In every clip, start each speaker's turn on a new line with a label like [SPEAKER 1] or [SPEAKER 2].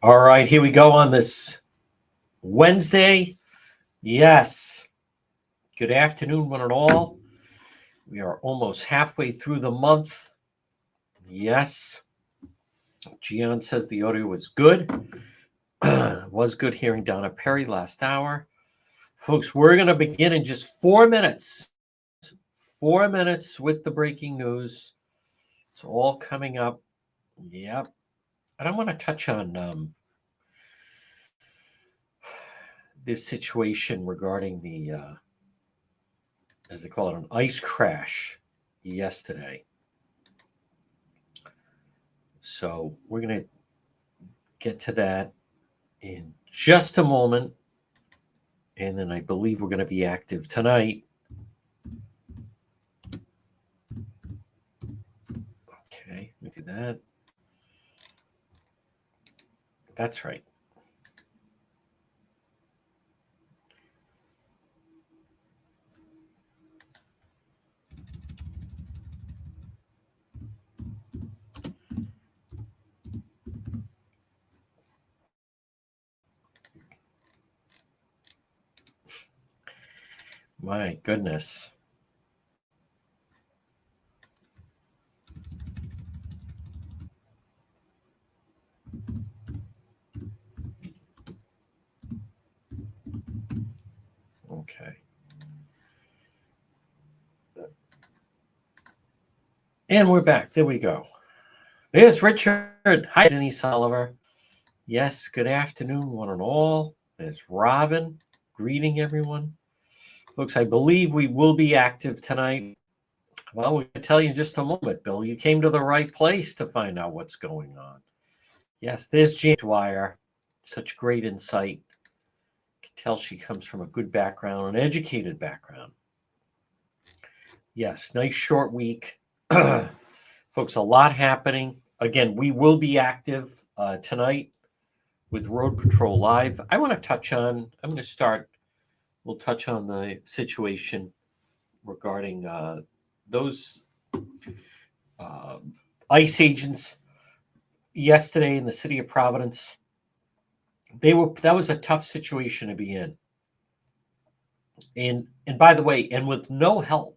[SPEAKER 1] All right, here we go on this Wednesday. Yes. Good afternoon, one and all. We are almost halfway through the month. Yes. Gian says the audio was good. Was good hearing Donna Perry last hour. Folks, we're going to begin in just 4 minutes. 4 minutes with the breaking news. It's all coming up. Yep. And I want to touch on this situation regarding the, as they call it, an ice crash yesterday. So we're going to get to that in just a moment. And then I believe we're going to be active tonight. Okay, let me do that. That's right. My goodness. Okay. And we're back. There we go. There's Richard. Hi, Denise Oliver. Yes, good afternoon, one and all. There's Robin. Greeting everyone. Folks, I believe we will be active tonight. Well, we'll tell you in just a moment, Bill. You came to the right place to find out what's going on. Yes, there's Jane Dwyer. Such great insight. You can tell she comes from a good background, an educated background. Yes, nice short week. Folks, a lot happening. Again, we will be active tonight with Road Patrol Live. I want to touch on, I'm going to start, we'll touch on the situation regarding those ICE agents yesterday in the city of Providence. That was a tough situation to be in. And by the way, and with no help.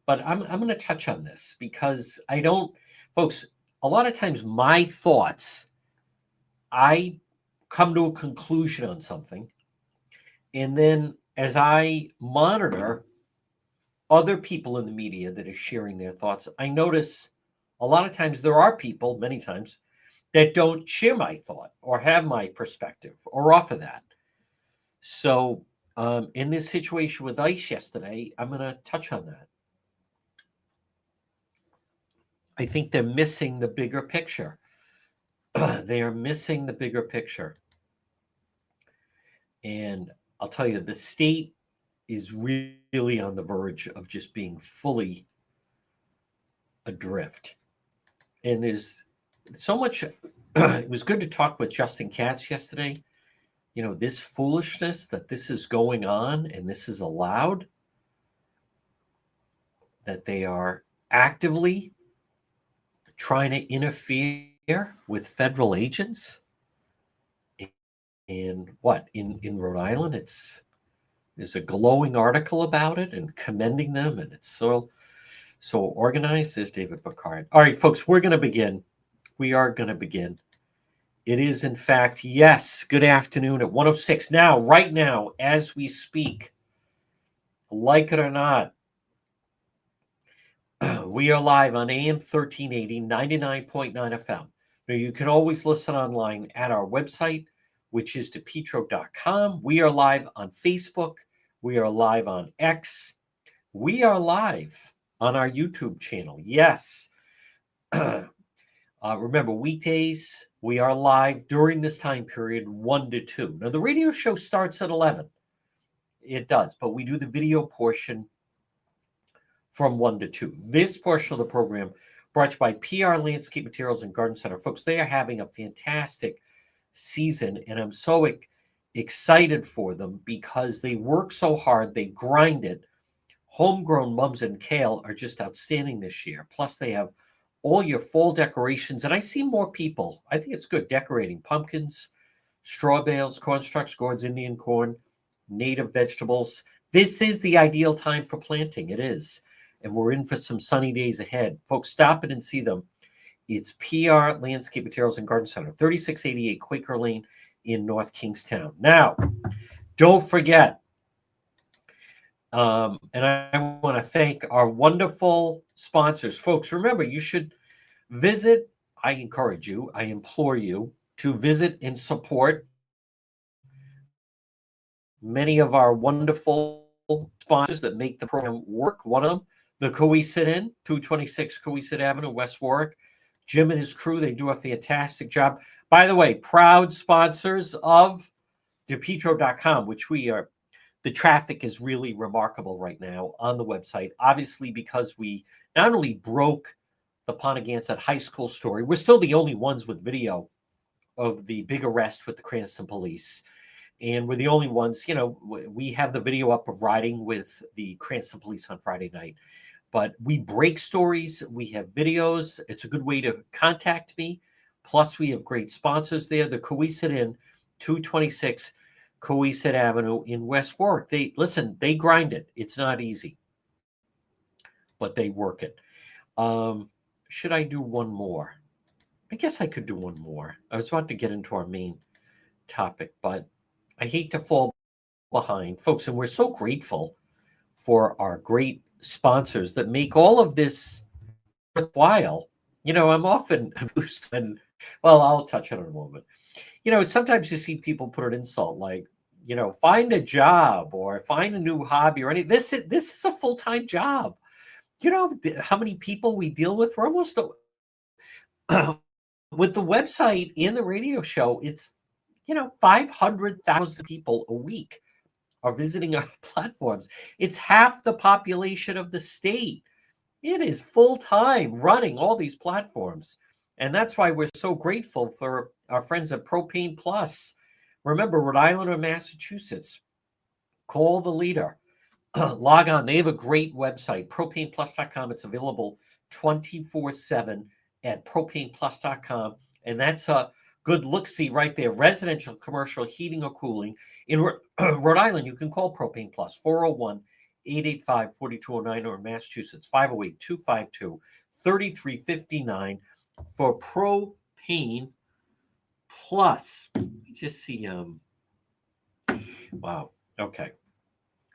[SPEAKER 1] But I'm going to touch on this because I don't, folks, a lot of times my thoughts, I come to a conclusion on something. And then as I monitor other people in the media that are sharing their thoughts, I notice a lot of times there are people, many times, that don't share my thought or have my perspective or offer that. So in this situation with ICE yesterday, I'm going to touch on that. I think they're missing the bigger picture. They are missing the bigger picture. And I'll tell you, the state is really on the verge of just being fully adrift. And there's so much. It was good to talk with Justin Katz yesterday. You know, this foolishness that this is going on and this is allowed, that they are actively trying to interfere with federal agents. And what in Rhode Island, there's a glowing article about it and commending them, and it's so organized. There's David Picard. All right, folks, we're going to begin. We are going to begin. It is, in fact, yes, good afternoon at 1:06. Now, right now, as we speak, like it or not, we are live on AM 1380, 99.9 FM. Now, you can always listen online at our website, which is depetro.com. We are live on Facebook. We are live on X. We are live on our YouTube channel. Yes. Remember, weekdays, we are live during this time period, 1 to 2. Now, the radio show starts at 11. It does, but we do the video portion from 1 to 2. This portion of the program brought to you by PR Landscape Materials and Garden Center. Folks, they are having a fantastic season, and I'm so excited for them because they work so hard. They grind it. Homegrown mums and kale are just outstanding this year. Plus, they have all your fall decorations. And I see more people, I think it's good, decorating pumpkins, straw bales, corn stalks, gourds, Indian corn, native vegetables. This is the ideal time for planting. It is. And we're in for some sunny days ahead. Folks, stop it and see them. It's PR Landscape Materials and Garden Center, 3688 Quaker Lane in North Kingstown. Now, don't forget, and I want to thank our wonderful sponsors. Folks, remember, you should visit, I encourage you, I implore you to visit and support many of our wonderful sponsors that make the program work. One of them, the Cohasset Inn, 226 Cohasset Avenue, West Warwick. Jim and his crew, they do a fantastic job. By the way, proud sponsors of DePietro.com, which we are. The traffic is really remarkable right now on the website. Obviously, because we not only broke the Pontigansett High School story, we're still the only ones with video of the big arrest with the Cranston police. And we're the only ones, we have the video up of riding with the Cranston police on Friday night. But we break stories. We have videos. It's a good way to contact me. Plus, we have great sponsors there. The Cohasset Inn, 226 Cohasset Avenue in West Warwick. They grind it. It's not easy, but they work it. Should I do one more? I guess I could do one more. I was about to get into our main topic, but I hate to fall behind, folks. And we're so grateful for our great sponsors that make all of this worthwhile. I'm often and well, I'll touch on it in a moment. Sometimes you see people put an insult like, find a job or find a new hobby or anything. This is a full-time job. How many people we deal with? We're almost with the website and the radio show, it's 500,000 people a week are visiting our platforms. It's half the population of the state. It is full-time running all these platforms. And that's why we're so grateful for our friends at Propane Plus. Remember, Rhode Island or Massachusetts, call the leader. Log on. They have a great website, propaneplus.com. It's available 24/7 at propaneplus.com. And that's a good look-see right there. Residential, commercial, heating or cooling. In Rhode Island, you can call Propane Plus, 401-885-4209, or in Massachusetts, 508-252-3359 for Propane Plus. Just see, wow, okay.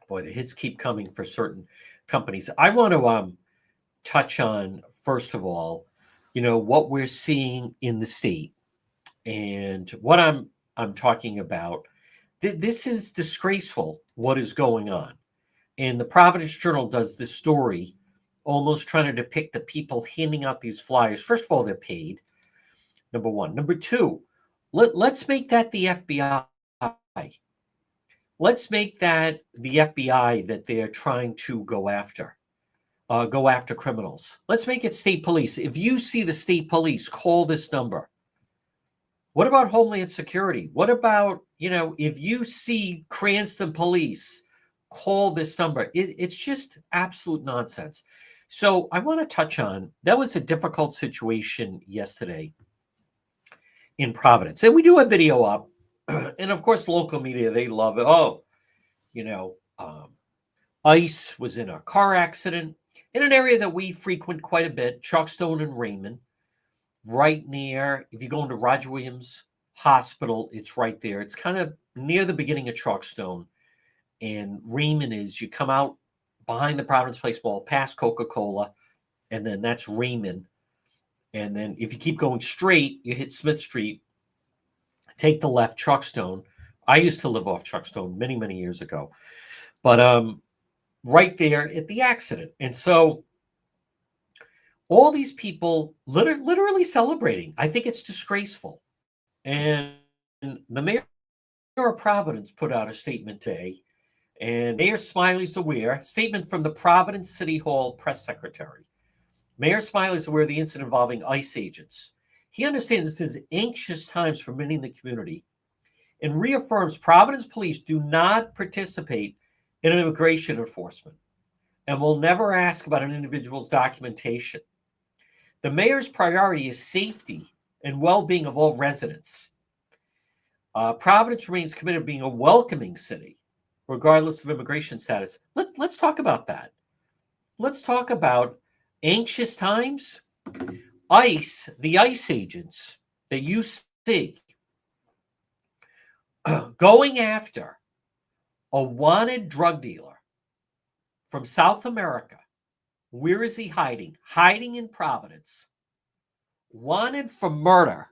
[SPEAKER 1] Boy, the hits keep coming for certain companies. I want to touch on, first of all, what we're seeing in the state. And what I'm talking about, this is disgraceful, what is going on. And the Providence Journal does this story, almost trying to depict the people handing out these flyers. First of all, they're paid, number one. Number two, let's make that the FBI. Let's make that the FBI that they're trying to go after criminals. Let's make it state police. If you see the state police, call this number. What about Homeland Security? What about, if you see Cranston police, call this number. It's just absolute nonsense. So I want to touch on, that was a difficult situation yesterday in Providence. And we do a video up. And of course, local media, they love it. Oh, ICE was in a car accident in an area that we frequent quite a bit, Chuckstone and Raymond, right near, if you go into Roger Williams Hospital, it's right there. It's kind of near the beginning of Chuckstone. And Raymond is, you come out behind the Providence Place Mall, past Coca-Cola, and then that's Raymond. And then if you keep going straight, you hit Smith Street, take the left, Chuckstone. I used to live off Chuckstone many, many years ago. But right there at the accident. And so all these people literally celebrating. I think it's disgraceful. And the mayor of Providence put out a statement today. And Mayor Smiley's aware, statement from the Providence City Hall press secretary. Mayor Smiley is aware of the incident involving ICE agents. He understands this is anxious times for many in the community and reaffirms Providence police do not participate in immigration enforcement and will never ask about an individual's documentation. The mayor's priority is safety and well-being of all residents. Providence remains committed to being a welcoming city, regardless of immigration status. Let's talk about that. Let's talk about anxious times. ICE, the ICE agents that you see going after a wanted drug dealer from South America. Where is he hiding? Hiding in Providence. Wanted for murder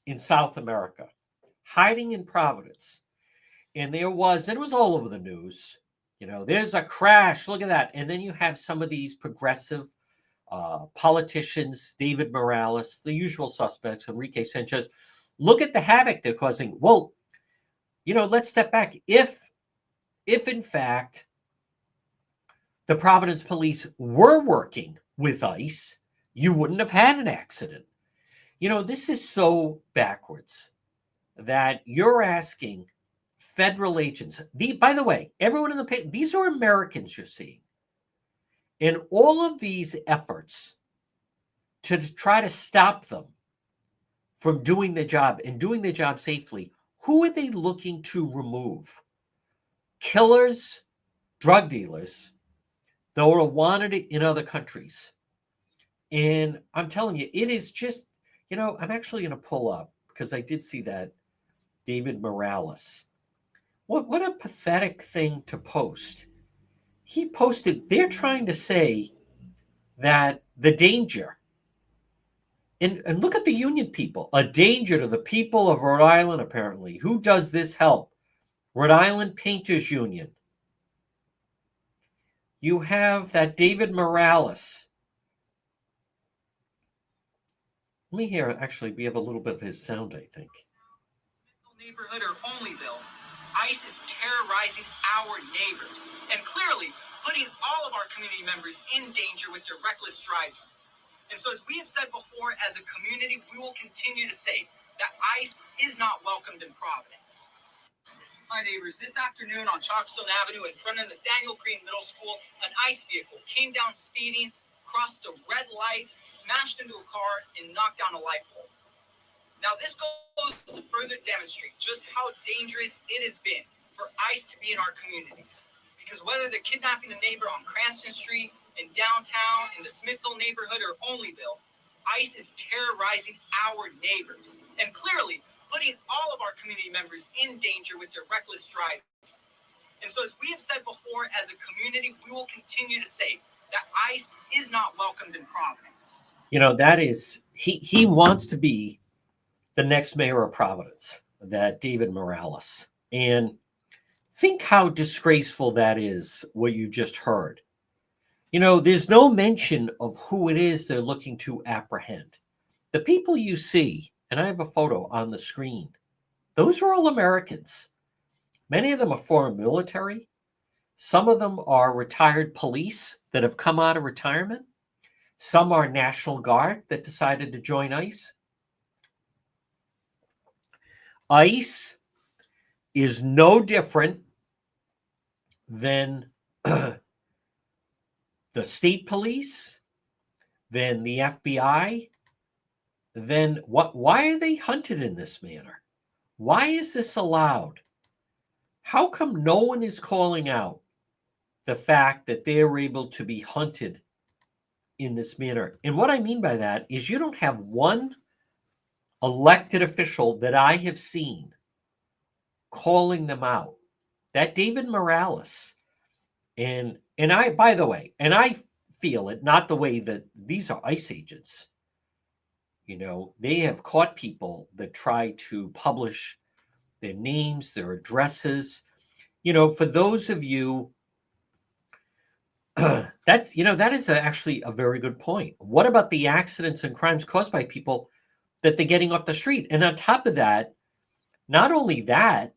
[SPEAKER 1] in South America. Hiding in Providence. And it was all over the news. There's a crash. Look at that. And then you have some of these progressive politicians, David Morales, the usual suspects, Enrique Sanchez. Look at the havoc they're causing. Well, let's step back. If in fact the Providence police were working with ICE, you wouldn't have had an accident. This is so backwards that you're asking federal agents. By the way, everyone in the these are Americans you're seeing. And all of these efforts to try to stop them from doing their job and doing their job safely, who are they looking to remove? Killers, drug dealers that are wanted in other countries. And I'm telling you, it is just, I'm actually going to pull up because I did see that David Morales. What a pathetic thing to post. He posted, they're trying to say that the danger, and look at the union people, a danger to the people of Rhode Island, apparently. Who does this help? Rhode Island Painters Union. You have that David Morales. Let me hear, actually, we have a little bit of his sound, I think.
[SPEAKER 2] Neighborhood or Onlyville, ICE is terrorizing our neighbors and clearly putting all of our community members in danger with their reckless driving. And so, as we have said before, as a community, we will continue to say that ICE is not welcomed in Providence. My neighbors, this afternoon on Chalkstone Avenue in front of Nathaniel Green Middle School, an ICE vehicle came down speeding, crossed a red light, smashed into a car, and knocked down a light pole. Now, this goes to further demonstrate just how dangerous it has been for ICE to be in our communities. Because whether they're kidnapping a neighbor on Cranston Street, in downtown, in the Smithville neighborhood, or Onlyville, ICE is terrorizing our neighbors and clearly putting all of our community members in danger with their reckless driving. And so, as we have said before, as a community, we will continue to say that ICE is not welcomed in Providence.
[SPEAKER 1] That is, he wants to be the next mayor of Providence, that David Morales. And think how disgraceful that is, what you just heard. There's no mention of who it is they're looking to apprehend. The people you see, and I have a photo on the screen, those are all Americans. Many of them are former military. Some of them are retired police that have come out of retirement. Some are National Guard that decided to join ICE. ICE is no different than the state police, than the FBI, then why are they hunted in this manner? Why is this allowed? How come no one is calling out the fact that they are able to be hunted in this manner? And what I mean by that is you don't have one elected official that I have seen calling them out. That David Morales, and I, by the way, and I feel it, not the way that these are ICE agents. They have caught people that try to publish their names, their addresses. For those of you, that is actually a very good point. What about the accidents and crimes caused by people that they're getting off the street? And on top of that, not only that,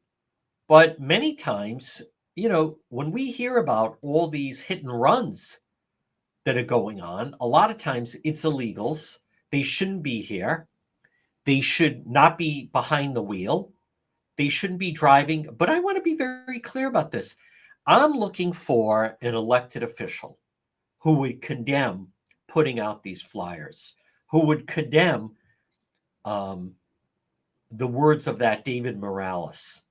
[SPEAKER 1] but many times, when we hear about all these hit and runs that are going on, a lot of times it's illegals. They shouldn't be here. They should not be behind the wheel. They shouldn't be driving. But I want to be very clear about this. I'm looking for an elected official who would condemn putting out these flyers, who would condemn the words of that David Morales,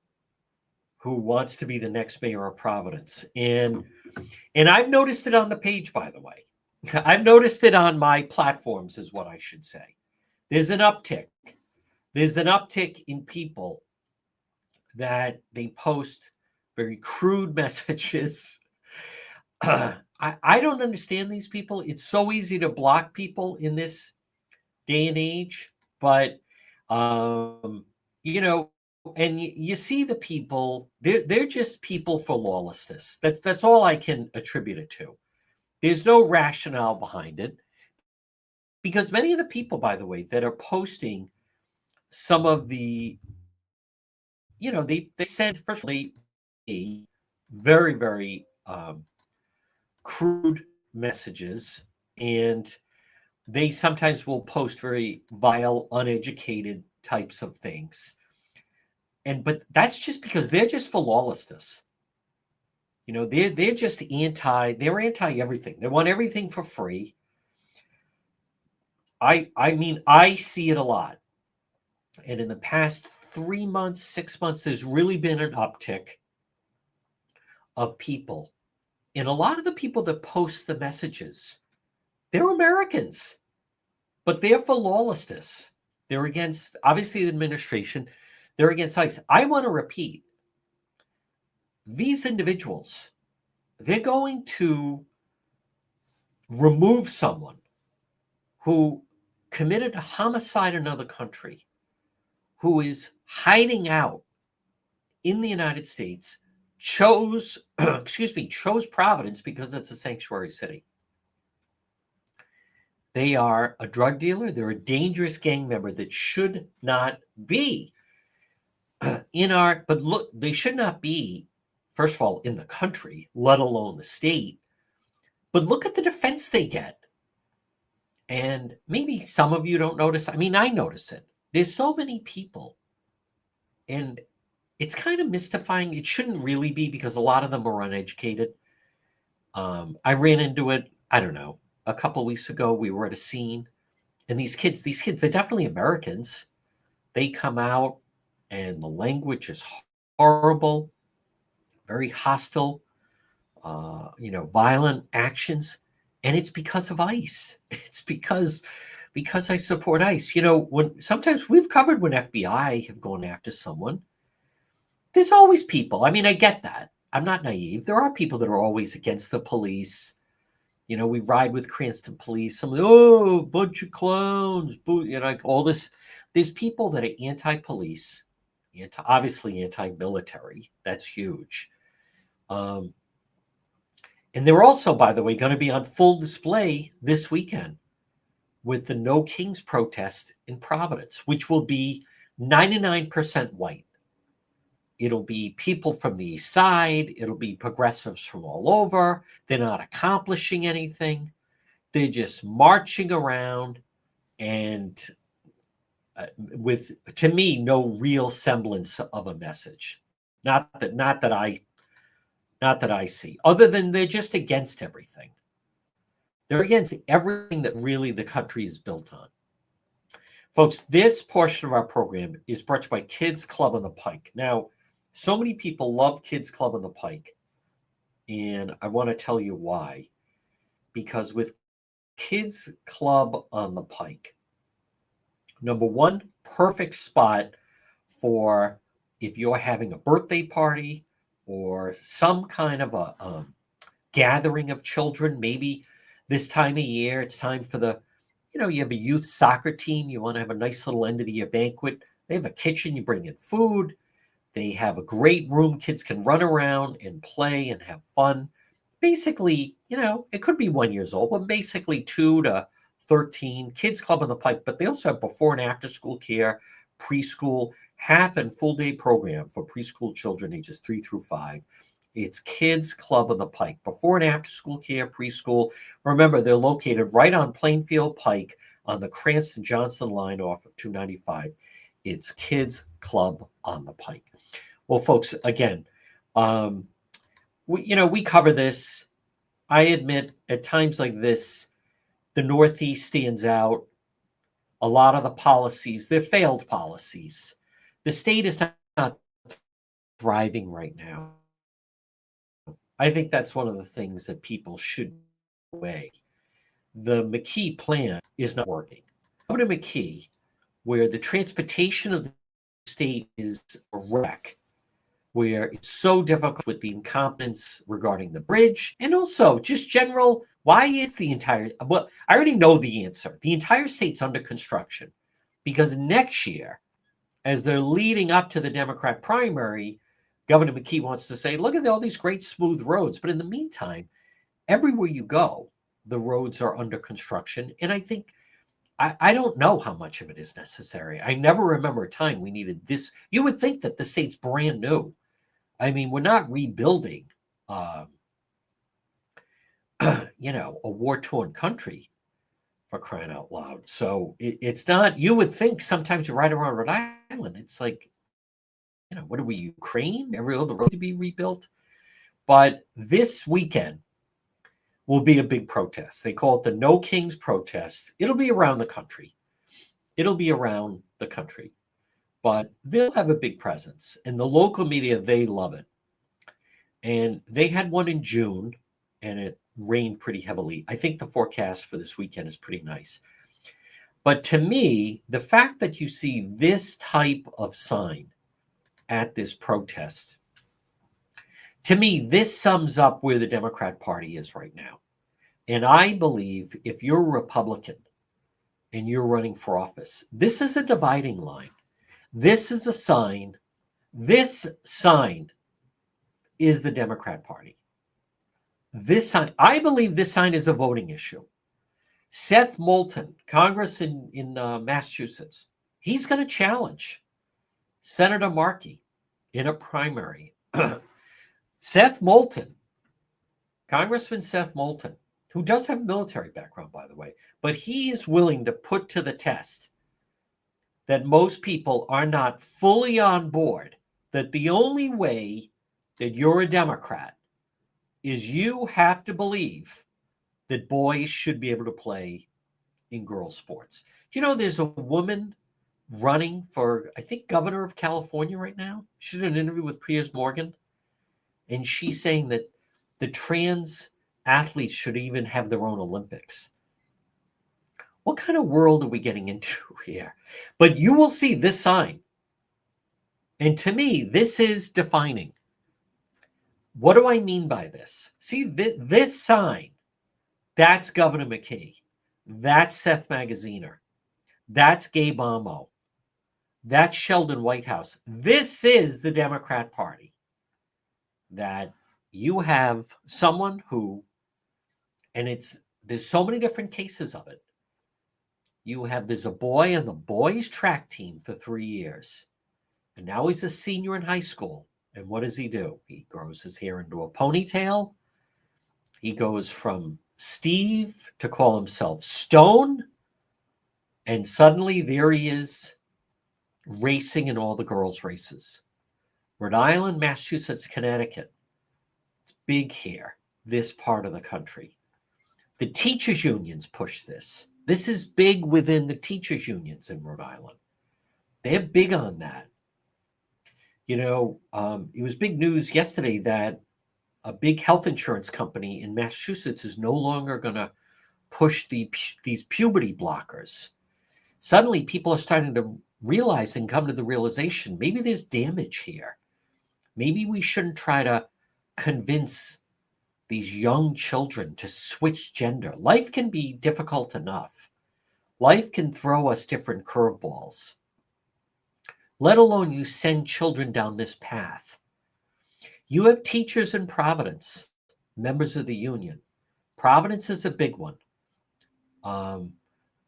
[SPEAKER 1] who wants to be the next mayor of Providence. And I've noticed it on the page, by the way. I've noticed it on my platforms, is what I should say. There's an uptick. There's an uptick in people that they post very crude messages. I don't understand these people. It's so easy to block people in this day and age, but you know, and you see the people, they're just people for lawlessness. That's all I can attribute it to. There's no rationale behind it, because many of the people, by the way, that are posting some of the, they send, first of all, very, very crude messages, and they sometimes will post very vile, uneducated types of things. But that's just because they're just for lawlessness. They're just they're anti everything. They want everything for free. I mean, I see it a lot. And in the past 3 months, 6 months, there's really been an uptick of people. And a lot of the people that post the messages, they're Americans, but they're for lawlessness. They're against, obviously, the administration. They're against ICE. I want to repeat, these individuals, they're going to remove someone who committed a homicide in another country, who is hiding out in the United States, chose Providence because it's a sanctuary city. They are a drug dealer. They're a dangerous gang member that should not be but look, they should not be, first of all, in the country, let alone the state. But look at the defense they get. And maybe some of you don't notice. I mean, I notice it. There's so many people. And it's kind of mystifying. It shouldn't really be, because a lot of them are uneducated. I ran into it, I don't know, a couple of weeks ago. We were at a scene. And these kids, they're definitely Americans. They come out, and the language is horrible, very hostile, violent actions. And it's because of ICE. It's because I support ICE. When sometimes we've covered when FBI have gone after someone, there's always people. I mean, I get that. I'm not naive. There are people that are always against the police. We ride with Cranston police. Some bunch of clowns, like all this. There's people that are anti-police, obviously anti-military. That's huge. And they're also, by the way, going to be on full display this weekend with the No Kings protest in Providence, which will be 99% white. It'll be people from the East Side. It'll be progressives from all over. They're not accomplishing anything. They're just marching around, and with, to me, no real semblance of a message. Not that I see, other than they're just against everything. They're against everything that really the country is built on. Folks, this portion of our program is brought to you by Kids Club on the Pike. Now, so many people love Kids Club on the Pike, and I want to tell you why. Because with Kids Club on the Pike, number one, perfect spot for if you're having a birthday party or some kind of a gathering of children. Maybe this time of year, it's time for you have a youth soccer team. You want to have a nice little end of the year banquet. They have a kitchen. You bring in food. They have a great room. Kids can run around and play and have fun. Basically, it could be 1 year old, but basically 2 to 13. Kids Club on the Pike. But they also have before and after school care, preschool, half and full day program for preschool children ages 3 through 5. It's Kids Club on the Pike. Before and after school care, preschool. Remember, they're located right on Plainfield Pike on the Cranston-Johnson line off of 295. It's Kids Club on the Pike. Well, folks, again, we cover this. I admit, at times like this, the Northeast stands out. a lot of the policies, they're failed policies. The state is not thriving right now. I think that's one of the things that people should weigh. The McKee plan is not working. Governor McKee, where the transportation of the state is a wreck, where it's so difficult with the incompetence regarding the bridge, and also just general, why is the entire, well, I already know the answer. The entire state's under construction because next year, as they're leading up to the Democrat primary, Governor McKee wants to say, look at all these great smooth roads. But in the meantime, everywhere you go, the roads are under construction. And I think, I don't know how much of it is necessary. I never remember a time we needed this. You would think that the state's brand new. I mean, we're not rebuilding, a war-torn country, for crying out loud. So it's not, you would think sometimes you ride around Rhode Island, it's like, what are we, Ukraine? Every other road to be rebuilt. But this weekend will be a big protest. They call it the No Kings protest. It'll be around the country. But they'll have a big presence. And the local media, they love it. And they had one in June, and it rained pretty heavily. I think the forecast for this weekend is pretty nice. But to me, the fact that you see this type of sign at this protest, to me, this sums up where the Democrat Party is right now. And I believe if you're a Republican and you're running for office, this is a dividing line. This is a sign. This sign is the Democrat Party. This sign, I believe this sign is a voting issue. Seth Moulton, Congress in Massachusetts, he's going to challenge Senator Markey in a primary. Seth Moulton, Congressman Seth Moulton, who does have a military background, by the way, but he is willing to put to the test that most people are not fully on board, that the only way that you're a Democrat is you have to believe that boys should be able to play in girls' sports. Do you know there's a woman running for, I think, governor of California right now? She did an interview with Piers Morgan, and she's saying that the trans athletes should even have their own Olympics. What kind of world are we getting into here? But you will see this sign. And to me, this is defining. What do I mean by this? See, this sign, that's Governor McKee. That's Seth Magaziner. That's Gabe Amo. That's Sheldon Whitehouse. This is the Democrat Party. That you have someone who, and there's so many different cases of it. There's a boy on the boys' track team for 3 years. And now he's a senior in high school. And what does he do? He grows his hair into a ponytail. He goes from Steve to call himself Stone. And suddenly there he is racing in all the girls' races. Rhode Island, Massachusetts, Connecticut. It's big here, this part of the country. The teachers' unions push this. This is big within the teachers' unions in Rhode Island. They're big on that. It was big news yesterday that a big health insurance company in Massachusetts is no longer going to push these puberty blockers. Suddenly, people are starting to realize and come to the realization, maybe there's damage here. Maybe we shouldn't try to convince these young children to switch gender. Life can be difficult enough. Life can throw us different curveballs. Let alone you send children down this path. You have teachers in Providence, members of the union. Providence is a big one.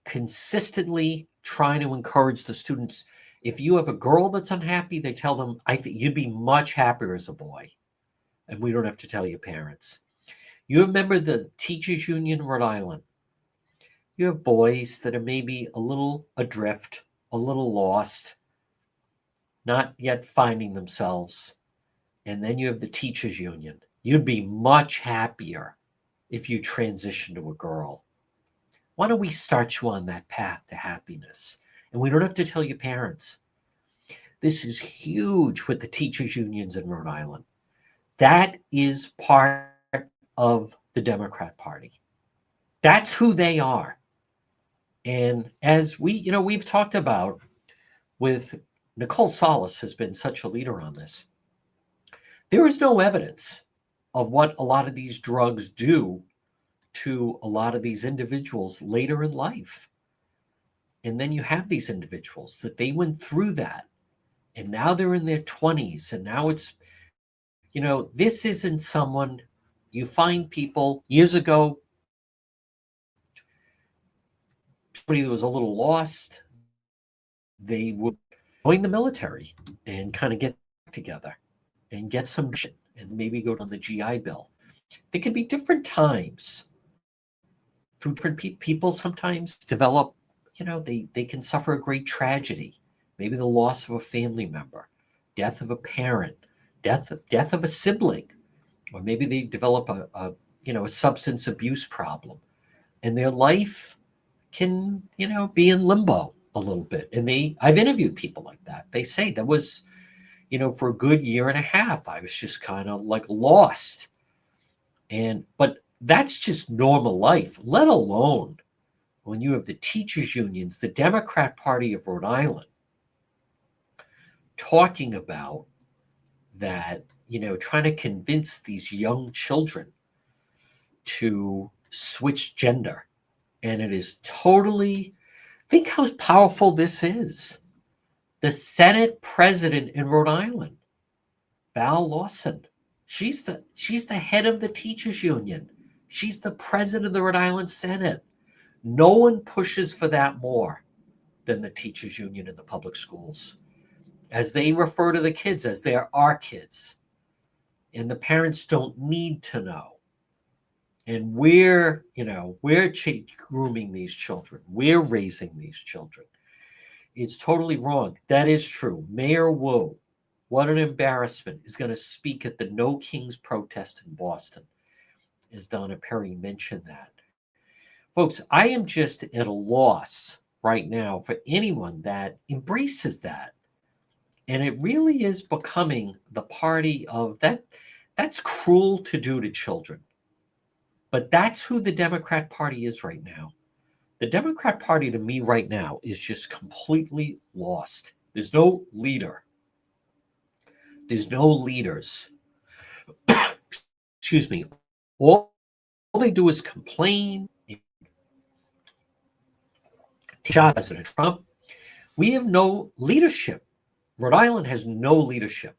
[SPEAKER 1] Consistently trying to encourage the students. If you have a girl that's unhappy, they tell them, I think you'd be much happier as a boy. And we don't have to tell your parents. You remember the teachers union in Rhode Island. You have boys that are maybe a little adrift, a little lost, not yet finding themselves. And then you have the teachers union. You'd be much happier if you transition to a girl. Why don't we start you on that path to happiness? And we don't have to tell your parents. This is huge with the teachers' unions in Rhode Island. That is part of the Democrat Party. That's who they are. And as we've talked about with Nicole Solis has been such a leader on this. There is no evidence of what a lot of these drugs do to a lot of these individuals later in life. And then you have these individuals that they went through that and now they're in their 20s. And now it's, this isn't someone you find people years ago, somebody that was a little lost, they would join the military and kind of get together and get some and maybe go on the GI Bill. There can be different times through different people sometimes develop, they can suffer a great tragedy, maybe the loss of a family member, death of a parent, death of a sibling, or maybe they develop a substance abuse problem, and their life can, be in limbo a little bit. And I've interviewed people like that. They say that was, for a good year and a half, I was just kind of like lost. But that's just normal life, let alone when you have the teachers' unions, the Democrat Party of Rhode Island, talking about that, trying to convince these young children to switch gender. And it is totally, think how powerful this is. The Senate president in Rhode Island, Val Lawson, she's the head of the teachers union. She's the president of the Rhode Island Senate. No one pushes for that more than the teachers union in the public schools, as they refer to the kids as they're our kids. And the parents don't need to know. And we're grooming these children. We're raising these children. It's totally wrong. That is true. Mayor Wu, what an embarrassment, is going to speak at the No Kings protest in Boston, as Donna Perry mentioned that. Folks, I am just at a loss right now for anyone that embraces that. And it really is becoming the party of that. That's cruel to do to children. But that's who the Democrat Party is right now. The Democrat Party to me right now is just completely lost. There's no leader. There's no leaders. Excuse me. All they do is complain. President Trump. We have no leadership. Rhode Island has no leadership.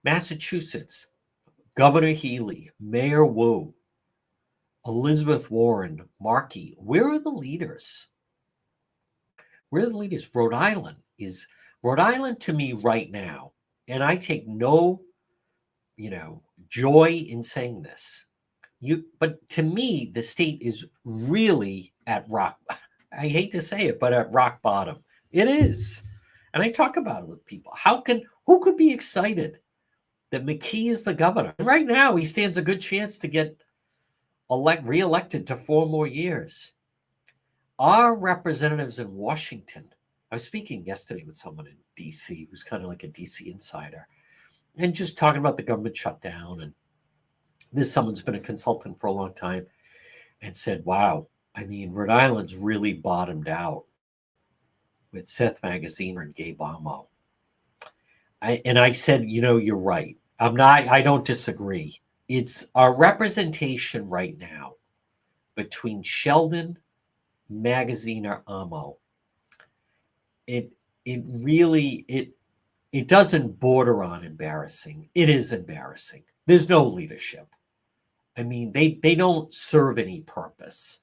[SPEAKER 1] Massachusetts, Governor Healy, Mayor Wu, Elizabeth Warren, Markey. Where are the leaders? Where are the leaders? Rhode Island to me right now, and I take no, joy in saying this. But to me, the state is really at rock. I hate to say it, but at rock bottom. It is. And I talk about it with people. Who could be excited that McKee is the governor? And right now, he stands a good chance to get reelected to 4 more years. Our representatives in Washington, I was speaking yesterday with someone in DC who's kind of like a DC insider, and just talking about the government shutdown. And someone's been a consultant for a long time and said, wow, Rhode Island's really bottomed out with Seth Magaziner and Gabe Amo. I said, you're right. I don't disagree. It's our representation right now between Sheldon, Magaziner, Amo. It doesn't border on embarrassing. It is embarrassing. There's no leadership. They don't serve any purpose.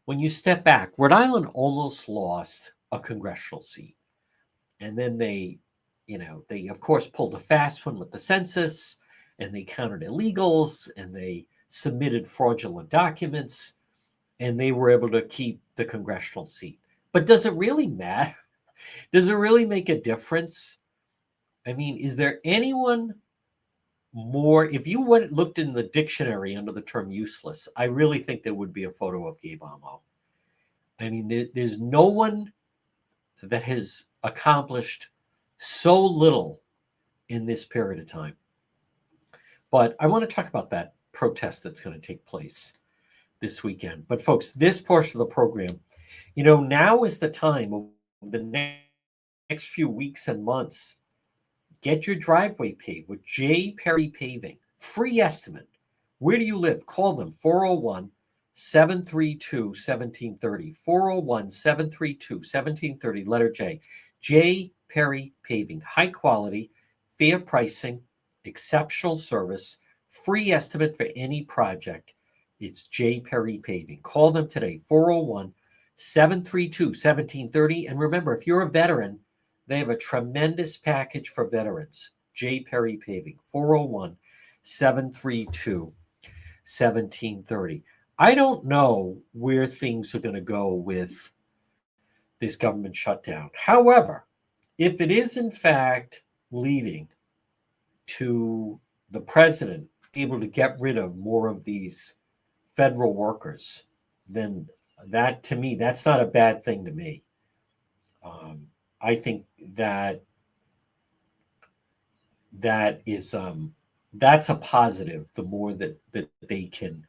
[SPEAKER 1] When you step back, Rhode Island almost lost a congressional seat. And then they of course pulled a fast one with the census, and they counted illegals, and they submitted fraudulent documents, and they were able to keep the congressional seat. But does it really matter? Does it really make a difference? Is there anyone more? If you looked in the dictionary under the term useless, I really think there would be a photo of Gabe Amo. I mean, there's no one that has accomplished so little in this period of time. But I want to talk about that protest that's going to take place this weekend. But folks, this portion of the program, now is the time of the next few weeks and months. Get your driveway paved with J. Perry Paving. Free estimate. Where do you live? Call them 401 732 1730. 401 732 1730, letter J. J. Perry Paving. High quality, fair pricing, exceptional service, free estimate for any project. It's J. Perry Paving. Call them today, 401 732 1730. And remember, if you're a veteran, they have a tremendous package for veterans. J. Perry Paving, 401 732 1730. I don't know where things are going to go with this government shutdown. However, if it is in fact leading to the president able to get rid of more of these federal workers, then that, to me, that's not a bad thing to me. I think that is that's a positive. The more that they can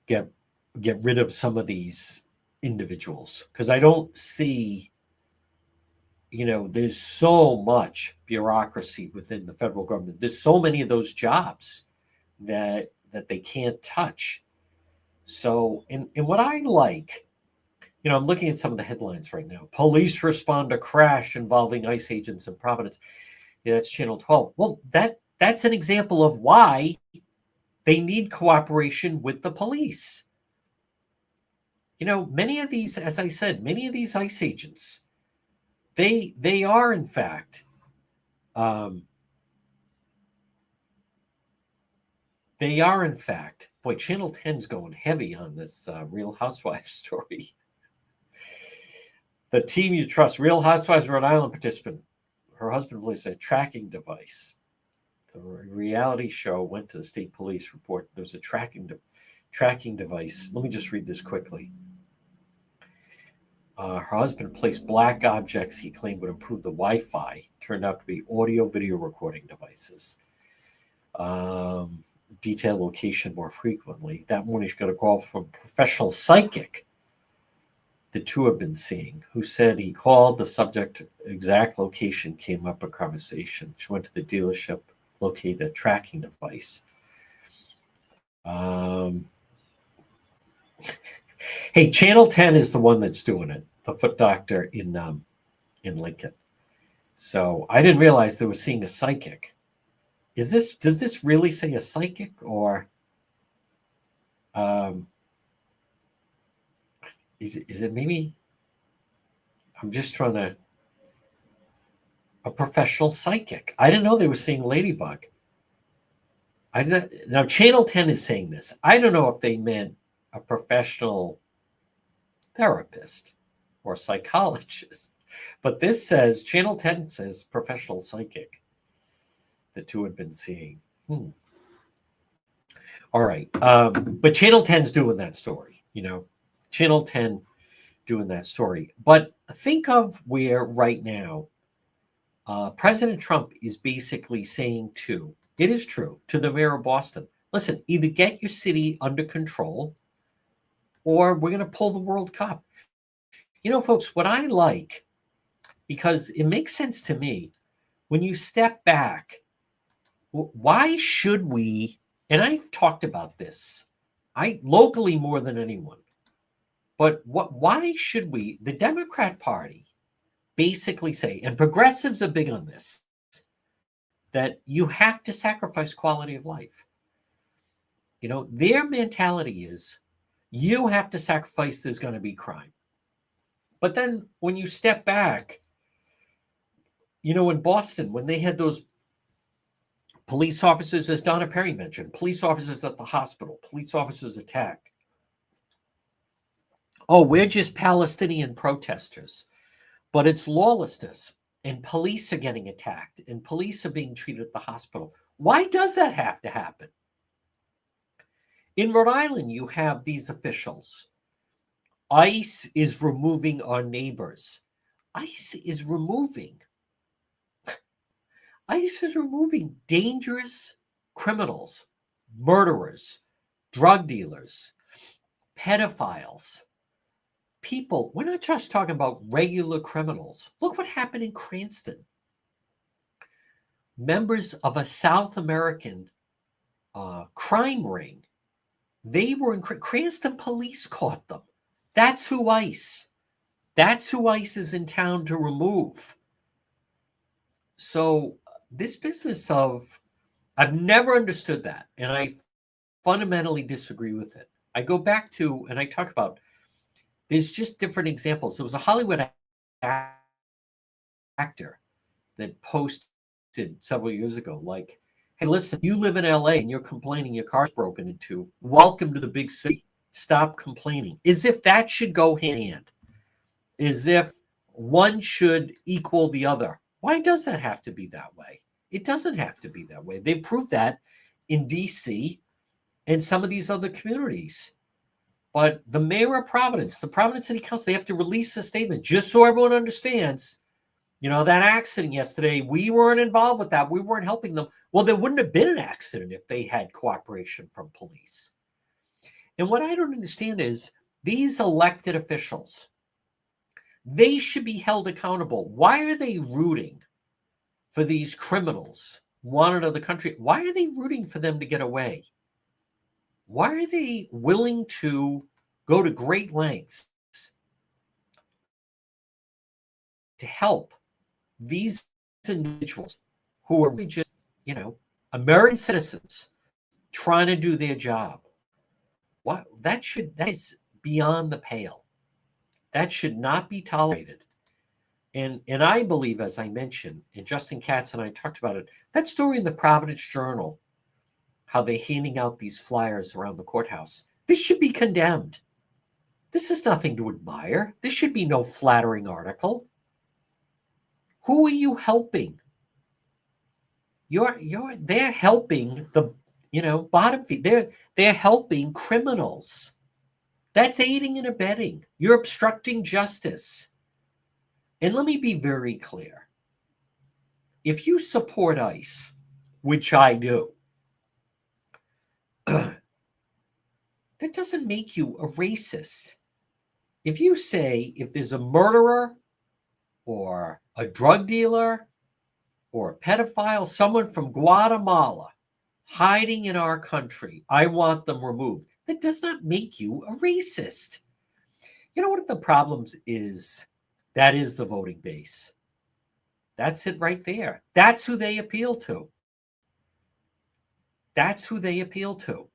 [SPEAKER 1] get rid of some of these individuals, because I don't see, there's so much bureaucracy within the federal government. There's so many of those jobs that they can't touch. So, and what I like, I'm looking at some of the headlines right now. Police respond to crash involving ICE agents in Providence. That's Channel 12. Well, that's an example of why they need cooperation with the police. Many of these, as I said, many of these ICE agents, they are in fact, boy, Channel 10's going heavy on this Real Housewives story. The Team You Trust, Real Housewives Rhode Island participant. Her husband placed a tracking device. The reality show went to the state police report. There was a tracking device. Let me just read this quickly. Her husband placed black objects he claimed would improve the Wi-Fi. Turned out to be audio-video recording devices. Detailed location more frequently. That morning she got a call from a professional psychic the two have been seeing, who said he called the subject, exact location came up a conversation. She went to the dealership, located a tracking device. Hey, Channel 10 is the one that's doing it, the Foot Doctor in Lincoln. So I didn't realize they were seeing a psychic. Does this really say a psychic, or is it maybe, I'm just trying to, a professional psychic? I didn't know they were seeing Ladybug. Now Channel 10 is saying this. I don't know if they meant a professional therapist or psychologist, but this says, Channel 10 says professional psychic. The two had been seeing. All right. But Channel 10's doing that story, Channel 10 doing that story. But think of where right now President Trump is basically saying it is true, to the mayor of Boston, listen, either get your city under control or we're going to pull the World Cup. Folks, what I like, because it makes sense to me, when you step back, why should we, and I've talked about this, locally more than anyone, but why should we, the Democrat Party, basically say, and progressives are big on this, that you have to sacrifice quality of life. Their mentality is, you have to sacrifice, there's going to be crime. But then when you step back, in Boston, when they had those police officers, as Donna Perry mentioned, police officers at the hospital, police officers attacked. Oh, we're just Palestinian protesters, but it's lawlessness, and police are getting attacked, and police are being treated at the hospital. Why does that have to happen? In Rhode Island, you have these officials ICE is removing our neighbors. ICE is removing dangerous criminals, murderers, drug dealers, pedophiles, people. We're not just talking about regular criminals. Look what happened in Cranston. Members of a South American crime ring. They were in Cranston. Police caught them. That's who ICE is in town to remove. So this business of, I've never understood that, and I fundamentally disagree with it. I go back to, and I talk about, there's just different examples. There was a Hollywood actor that posted several years ago, like, hey, listen, you live in LA and you're complaining your car's broken into. Welcome to the big city. Stop complaining. As if that should go hand in hand. As if one should equal the other. Why does that have to be that way? It doesn't have to be that way. They proved that in DC and some of these other communities. But the mayor of Providence, the Providence City Council, they have to release a statement just so everyone understands, you know, that accident yesterday, we weren't involved with that. We weren't helping them. Well, there wouldn't have been an accident if they had cooperation from police. And what I don't understand is these elected officials, they should be held accountable. Why are they rooting for these criminals wanted of the country? Why are they rooting for them to get away? Why are they willing to go to great lengths to help these individuals who are just, you know, American citizens trying to do their job? What that is beyond the pale. That should not be tolerated. And I believe, as I mentioned, and Justin Katz and I talked about it, that story in the Providence Journal, how they're handing out these flyers around the courthouse, this should be condemned. This is nothing to admire. This should be no flattering article. Who are you helping? They're helping the, you know, bottom feed. They're helping criminals. That's aiding and abetting. You're obstructing justice. And let me be very clear. If you support ICE, which I do, that doesn't make you a racist. If you say, if there's a murderer or a drug dealer or a pedophile, someone from Guatemala hiding in our country, I want them removed, that does not make you a racist. You know what the problem is? That is the voting base. That's it right there. That's who they appeal to. That's who they appeal to.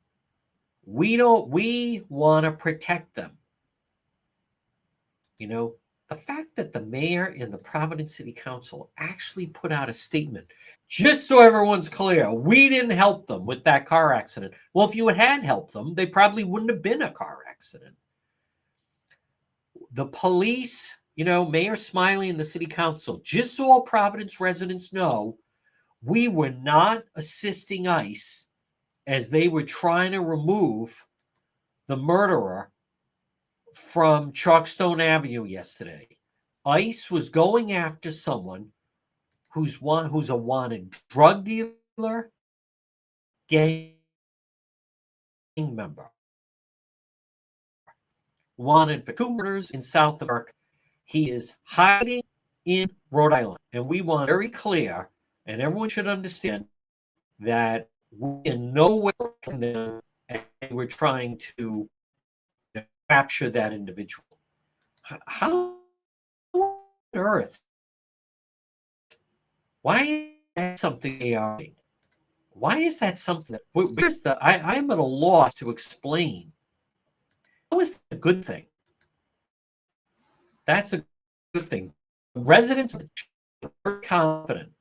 [SPEAKER 1] We want to protect them. You know, the fact that the mayor and the Providence City Council actually put out a statement, just so everyone's clear, we didn't help them with that car accident. Well, if you had helped them, they probably wouldn't have been a car accident. The police, you know, Mayor Smiley and the city council, just so all Providence residents know, we were not assisting ICE as they were trying to remove the murderer from Chalkstone Avenue yesterday. ICE was going after someone who's a wanted drug dealer, gang member, wanted for 2 murders in South America. He is hiding in Rhode Island. And we want very clear, and everyone should understand, that we in no way them, and we're trying to capture that individual. How on earth? Why is that something they are doing? Why is that something that, where's the, I'm at a loss to explain. How is that a good thing? That's a good thing. Residents are confident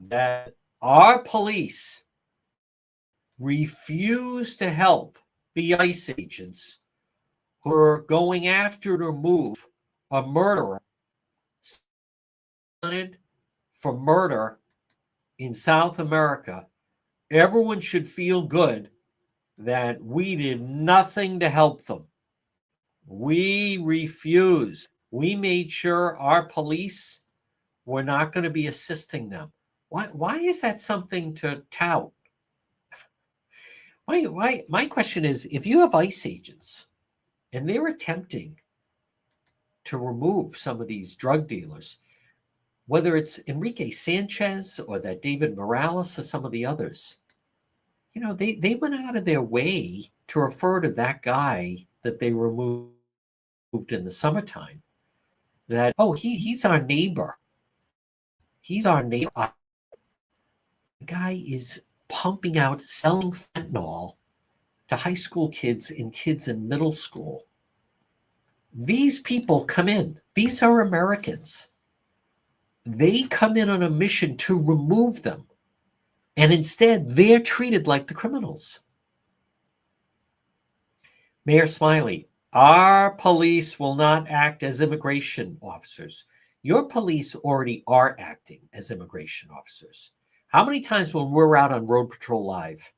[SPEAKER 1] that our police refuse to help the ICE agents who are going after to remove a murderer wanted for murder in South America. Everyone should feel good that we did nothing to help them. We refused. We made sure our police were not going to be assisting them. Why is that something to tout? My question is, if you have ICE agents and they're attempting to remove some of these drug dealers, whether it's Enrique Sanchez or that David Morales or some of the others, they went out of their way to refer to that guy that they removed in the summertime, that, oh, he's our neighbor. He's our neighbor. The guy is pumping out, selling fentanyl to high school kids and kids in middle school. These people come in. These are Americans. They come in on a mission to remove them. And instead, they're treated like the criminals. Mayor Smiley, our police will not act as immigration officers. Your police already are acting as immigration officers. How many times when we're out on Road Patrol Live,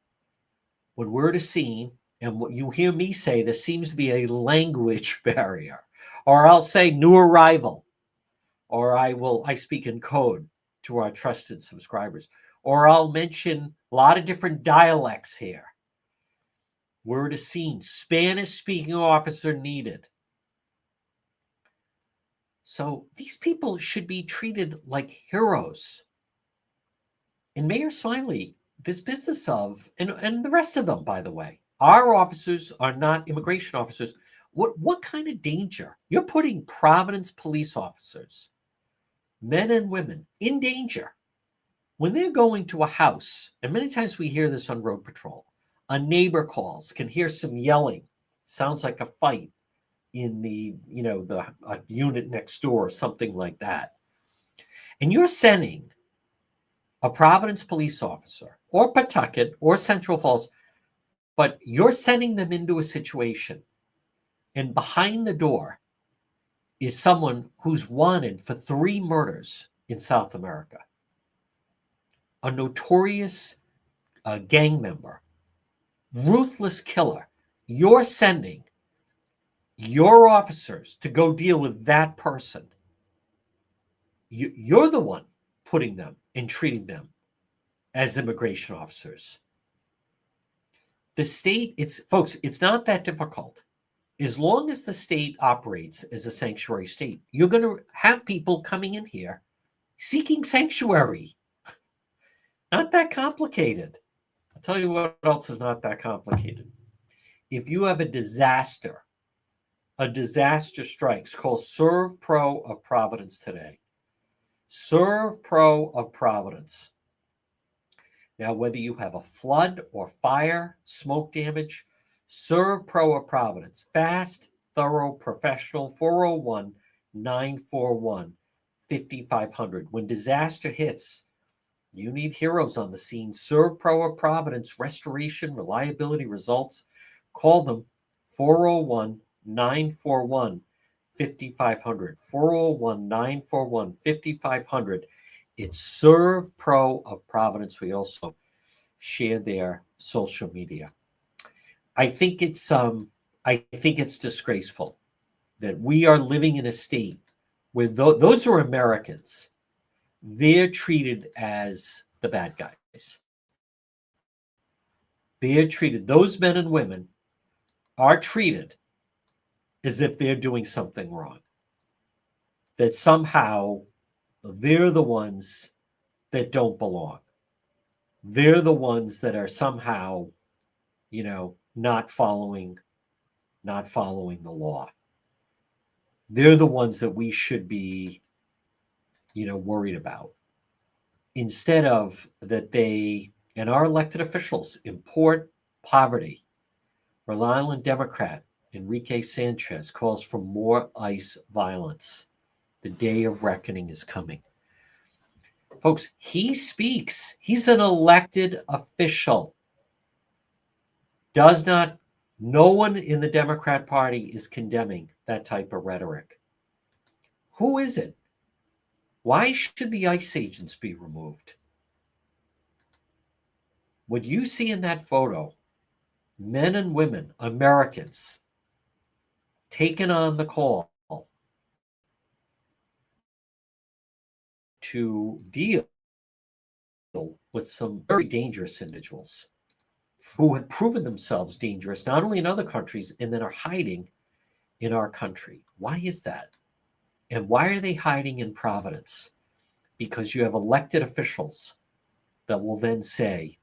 [SPEAKER 1] when we're at a scene, and what you hear me say, there seems to be a language barrier, or I'll say new arrival, or I speak in code to our trusted subscribers, or I'll mention a lot of different dialects here. We're at a scene, Spanish-speaking officer needed. So these people should be treated like heroes. And Mayor Smiley, this business of, and the rest of them, by the way, our officers are not immigration officers. What kind of danger? You're putting Providence police officers, men and women, in danger when they're going to a house. And many times we hear this on Road Patrol. A neighbor calls, can hear some yelling, sounds like a fight in the unit next door, or something like that. And you're sending a Providence police officer or Pawtucket or Central Falls, but you're sending them into a situation, and behind the door is someone who's wanted for 3 murders in South America, a notorious gang member, ruthless killer. You're sending your officers to go deal with that person. You're the one putting them and treating them as immigration officers. The state, it's not that difficult. As long as the state operates as a sanctuary state, you're going to have people coming in here seeking sanctuary. Not that complicated. I'll tell you what else is not that complicated. If you have a disaster strikes, call ServPro of Providence today. ServPro of Providence. Now, whether you have a flood or fire, smoke damage, ServPro of Providence. Fast, thorough, professional, 401-941-5500. When disaster hits, you need heroes on the scene. ServPro of Providence, restoration, reliability, results. Call them 401-941-5500. 401-941-5500. It's ServPro of Providence. We also share their social media. I think it's disgraceful that we are living in a state where those are Americans. They're treated as the bad guys. Those men and women are treated as if they're doing something wrong. That somehow they're the ones that don't belong. They're the ones that are somehow, not following the law. They're the ones that we should be, worried about. Instead of that they and our elected officials import poverty. Rhode Island Democrat Enrique Sanchez calls for more ICE violence. The day of reckoning is coming. Folks, he speaks. He's an elected official. No one in the Democrat Party is condemning that type of rhetoric. Who is it? Why should the ICE agents be removed? What you see in that photo, men and women, Americans, taken on the call to deal with some very dangerous individuals who had proven themselves dangerous, not only in other countries, and then are hiding in our country. Why is that? And why are they hiding in Providence? Because you have elected officials that will then say,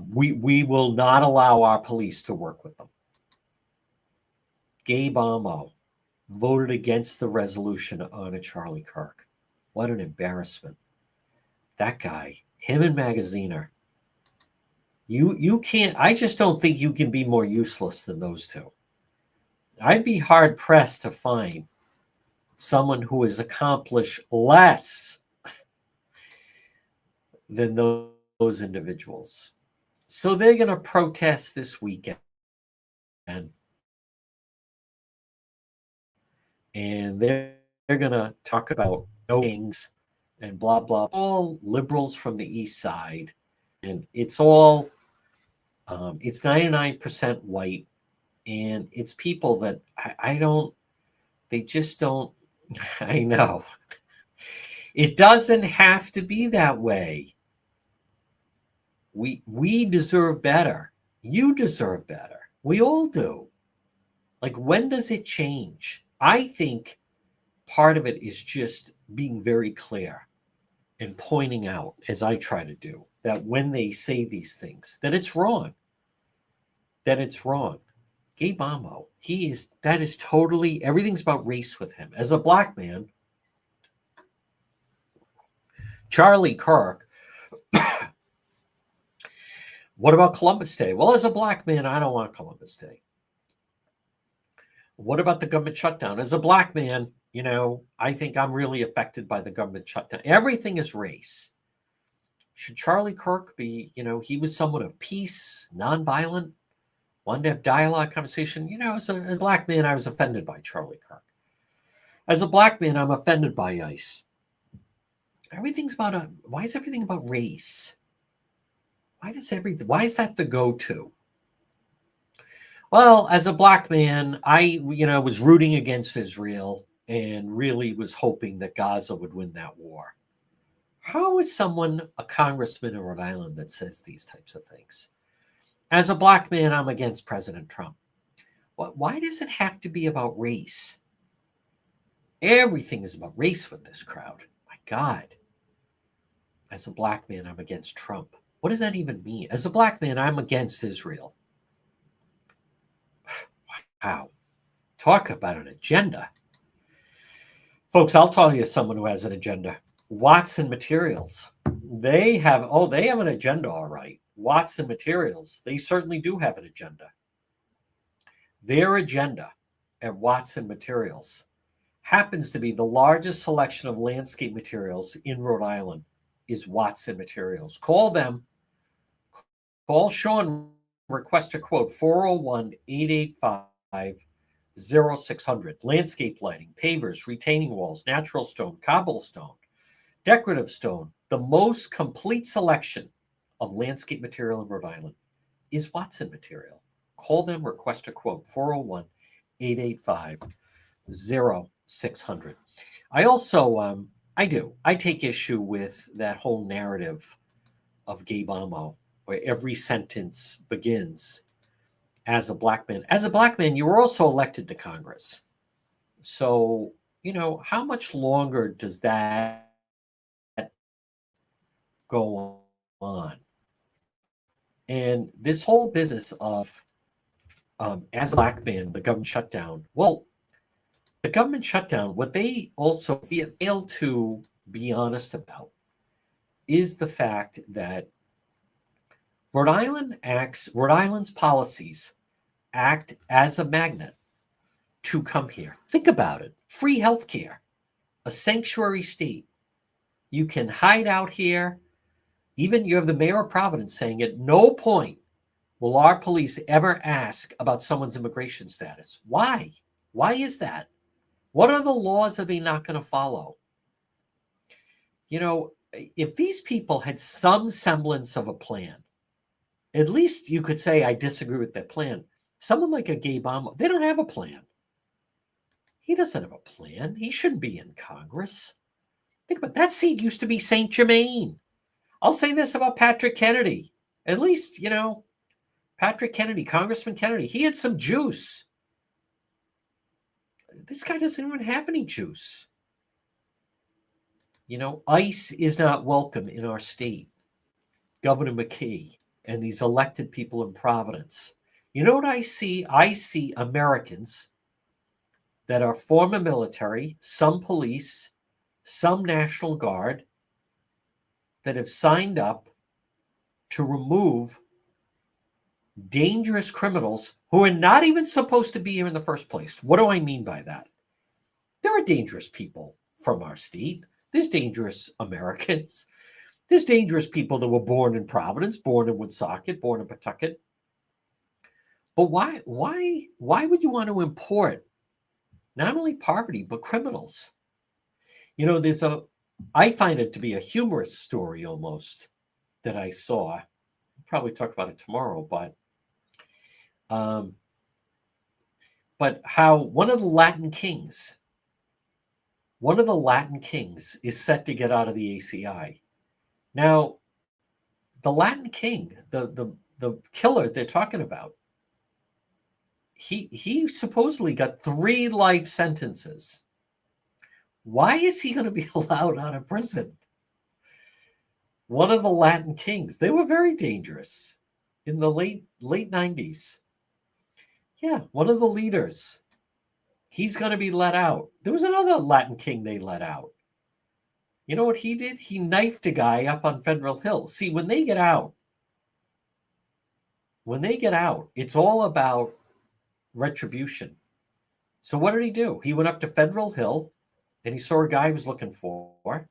[SPEAKER 1] we will not allow our police to work with them. Gabe Amo voted against the resolution to honor Charlie Kirk. What an embarrassment. That guy, him and Magaziner, you can't, I just don't think you can be more useless than those two. I'd be hard pressed to find someone who has accomplished less than those individuals. So they're going to protest this weekend. And they're going to talk about no kings and blah, blah, all liberals from the East Side. And it's all, it's 99% white. And it's people that I don't, they just don't, I know. It doesn't have to be that way. We deserve better. You deserve better. We all do. Like, when does it change? I think part of it is just being very clear and pointing out, as I try to do, that when they say these things, that it's wrong. That it's wrong. Gabe Amo, that is totally, everything's about race with him. As a black man, Charlie Kirk, what about Columbus Day? Well, as a black man, I don't want Columbus Day. What about the government shutdown? As a black man, I think I'm really affected by the government shutdown. Everything is race. Should Charlie Kirk be, he was someone of peace, nonviolent, wanted to have dialogue, conversation. As a black man, I was offended by Charlie Kirk. As a black man, I'm offended by ICE. Why is everything about race? Why is that the go-to? Well, as a black man, I, was rooting against Israel and really was hoping that Gaza would win that war. How is someone a congressman in Rhode Island that says these types of things? As a black man, I'm against President Trump. Why does it have to be about race? Everything is about race with this crowd. My God. As a black man, I'm against Trump. What does that even mean? As a black man, I'm against Israel. Wow. Talk about an agenda. Folks, I'll tell you someone who has an agenda. Watson Materials. They have an agenda, all right. Watson Materials. They certainly do have an agenda. Their agenda at Watson Materials happens to be the largest selection of landscape materials in Rhode Island is Watson Materials. Call Sean, request a quote, 401-885-0600. Landscape lighting, pavers, retaining walls, natural stone, cobblestone, decorative stone. The most complete selection of landscape material in Rhode Island is Watson Material. Call them, request a quote, 401-885-0600. I also, I take issue with that whole narrative of Gabe Amo, where every sentence begins, as a black man. As a black man, you were also elected to Congress. So, how much longer does that go on? And this whole business of, as a black man, the government shutdown. Well, the government shutdown, what they also fail to be honest about is the fact that Rhode Island's policies act as a magnet to come here. Think about it. Free healthcare, a sanctuary state. You can hide out here. Even you have the mayor of Providence saying at no point will our police ever ask about someone's immigration status. Why? Why is that? What are the laws are they not going to follow? If these people had some semblance of a plan, at least you could say, I disagree with that plan. Someone like a Gabe Amo, they don't have a plan. He doesn't have a plan. He shouldn't be in Congress. Think about it. That seat used to be St. Germain. I'll say this about Patrick Kennedy. At least, Patrick Kennedy, Congressman Kennedy, he had some juice. This guy doesn't even have any juice. ICE is not welcome in our state. Governor McKee and these elected people in Providence. You know what I see? I see Americans that are former military, some police, some National Guard, that have signed up to remove dangerous criminals who are not even supposed to be here in the first place. What do I mean by that? There are dangerous people from our state. There's dangerous Americans. There's dangerous people that were born in Providence, born in Woonsocket, born in Pawtucket. But why would you want to import not only poverty, but criminals? I find it to be a humorous story almost that I saw. I'll probably talk about it tomorrow, but how one of the Latin kings is set to get out of the ACI. Now, the Latin king, the killer they're talking about, he supposedly got 3 life sentences. Why is he going to be allowed out of prison? One of the Latin kings, they were very dangerous in the late 90s. Yeah, one of the leaders, he's going to be let out. There was another Latin king they let out. You know what he did? He knifed a guy up on Federal Hill. See, when they get out, it's all about retribution. So what did he do? He went up to Federal Hill and he saw a guy he was looking for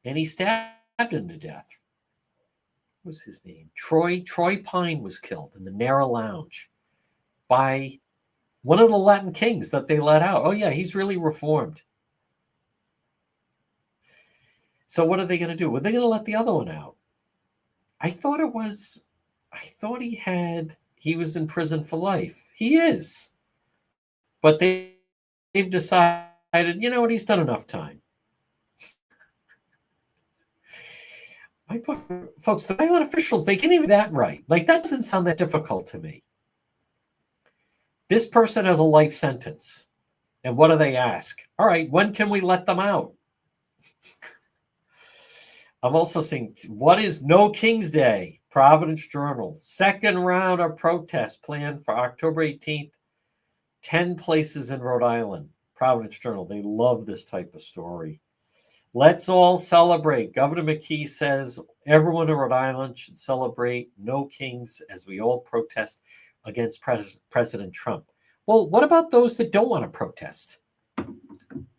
[SPEAKER 1] and he stabbed him to death. What was his name? Troy Pine was killed in the Narrow Lounge by one of the Latin kings that they let out. Oh yeah, he's really reformed. So what are they going to do? Well, they're going to let the other one out. I thought he was in prison for life. He is. But they've decided, you know what, he's done enough time. Folks, the Taiwan officials, they can't even that right. Like, that doesn't sound that difficult to me. This person has a life sentence. And what do they ask? All right, when can we let them out? I'm also saying, what is No King's Day? Providence Journal. Second round of protests planned for October 18th. 10 places in Rhode Island. Providence Journal. They love this type of story. Let's all celebrate. Governor McKee says everyone in Rhode Island should celebrate No Kings as we all protest against President Trump. Well, what about those that don't want to protest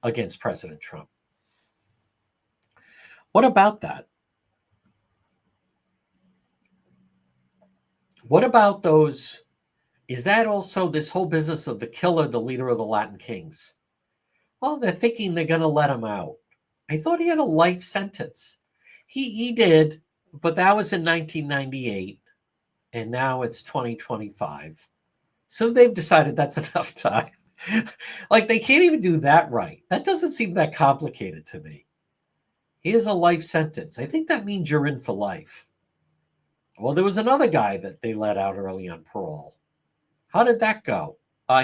[SPEAKER 1] against President Trump? What about that? What about those? Is that also this whole business of the killer, the leader of the Latin kings? Well, they're thinking they're going to let him out. I thought he had a life sentence. He did, but that was in 1998, and now it's 2025. So they've decided that's enough time. Like, they can't even do that right. That doesn't seem that complicated to me. He has a life sentence. I think that means you're in for life. Well, there was another guy that they let out early on parole. How did that go?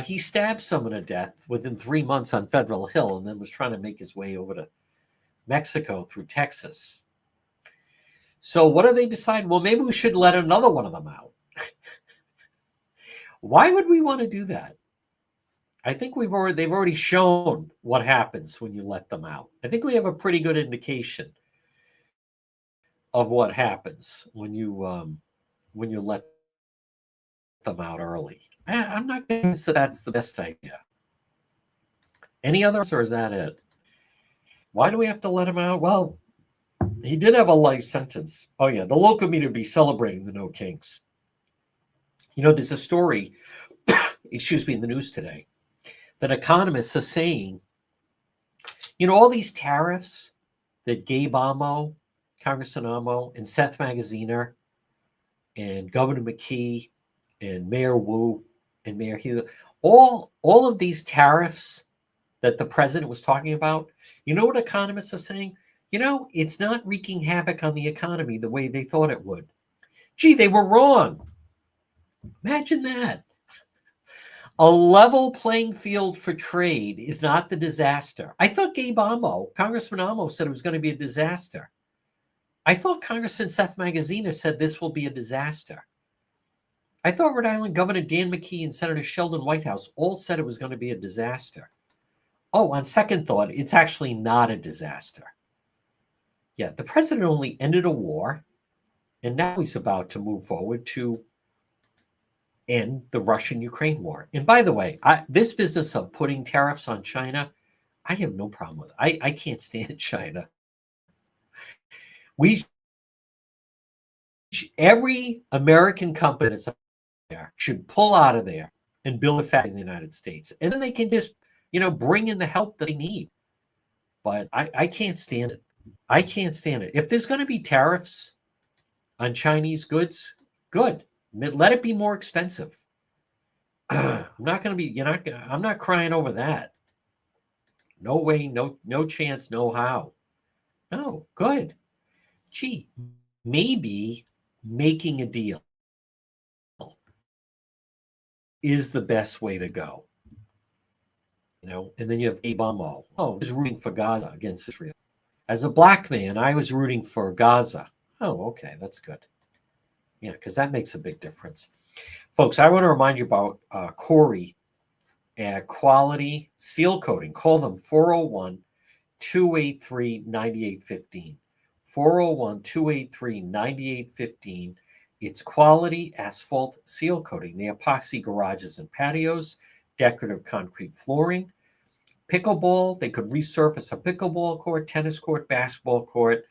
[SPEAKER 1] He stabbed someone to death within 3 months on Federal Hill and then was trying to make his way over to Mexico through Texas. So what do they decide? Well, maybe we should let another one of them out. Why would we want to do that? I think they've already shown what happens when you let them out. I think we have a pretty good indication of what happens when you let them out early. I'm not convinced that that's the best idea. Any others, or is that it? Why do we have to let him out? Well, he did have a life sentence. Oh yeah, the local media would be celebrating the No Kings. There's a story, in the news today, that economists are saying, all these tariffs that Gabe Amo, Congressman Amo, and Seth Magaziner, and Governor McKee, and Mayor Wu, and Mayor Healy, all of these tariffs that the president was talking about, you know what economists are saying? It's not wreaking havoc on the economy the way they thought it would. Gee, they were wrong. Imagine that. A level playing field for trade is not the disaster. I thought Congressman Amo said it was going to be a disaster. I thought Congressman Seth Magaziner said this will be a disaster. I thought Rhode Island Governor Dan McKee and Senator Sheldon Whitehouse all said it was going to be a disaster. Oh, on second thought, it's actually not a disaster. Yeah, the president only ended a war, and now he's about to move forward to end the Russian-Ukraine war. And by the way, this business of putting tariffs on China, I have no problem with it. I can't stand China. Every American company that's there should pull out of there and build a factory in the United States. And then they can just, bring in the help that they need. But I can't stand it. I can't stand it. If there's going to be tariffs on Chinese goods, good. Let it be more expensive. I'm not crying over that. No way, no chance, no how. No, good. Gee, maybe making a deal is the best way to go. And then you have Obama. Oh, he's rooting for Gaza against Israel. As a black man, I was rooting for Gaza. Oh, okay, that's good. Yeah, because that makes a big difference. Folks, I want to remind you about Corey at Quality Seal Coating. Call them 401-283-9815. 401-283-9815. It's Quality Asphalt Seal Coating. They epoxy garages and patios, decorative concrete flooring, pickleball. They could resurface a pickleball court, tennis court, basketball court.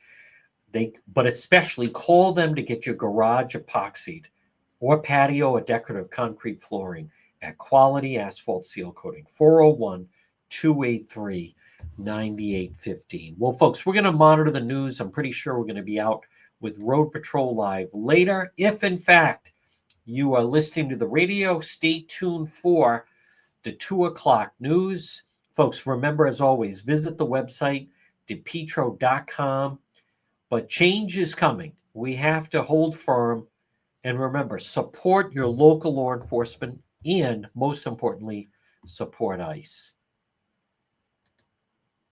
[SPEAKER 1] But especially call them to get your garage epoxied or patio or decorative concrete flooring at Quality Asphalt Seal Coating. 401-283-9815. Well, folks, we're going to monitor the news. I'm pretty sure we're going to be out with Road Patrol Live later. If, in fact, you are listening to the radio, stay tuned for the 2 o'clock news. Folks, remember, as always, visit the website, depetro.com. But change is coming. We have to hold firm. And remember, support your local law enforcement and, most importantly, support ICE.